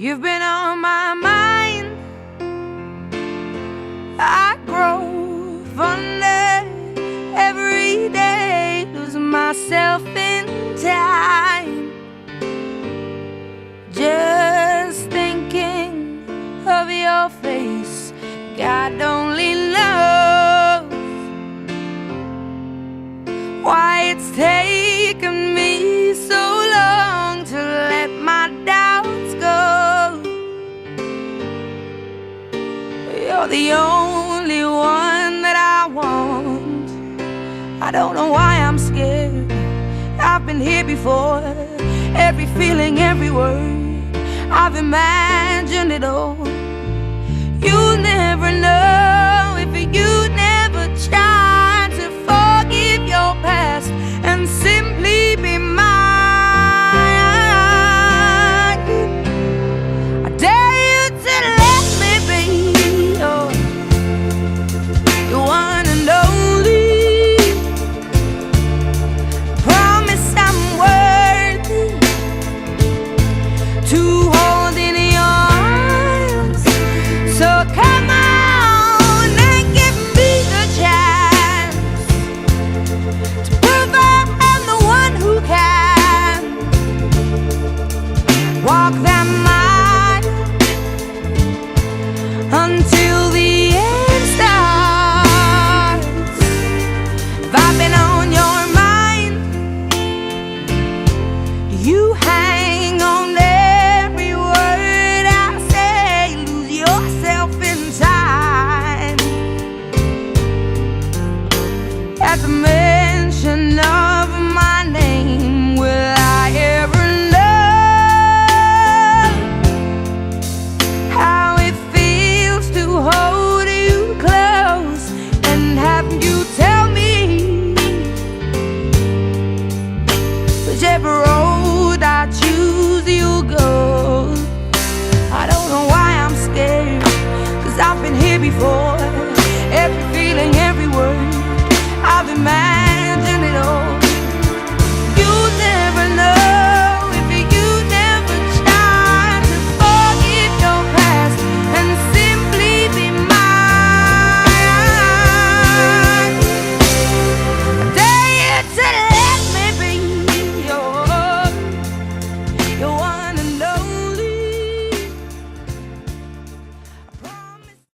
You've been on my mind. I grow fonder every day, losing myself in time. Just thinking of your face, God only knows why it's taken me so long to let my doubts go. You're the only one that I want. I don't know why I'm scared. I've been here before. Every feeling, every word, I've imagined it all. You'll never know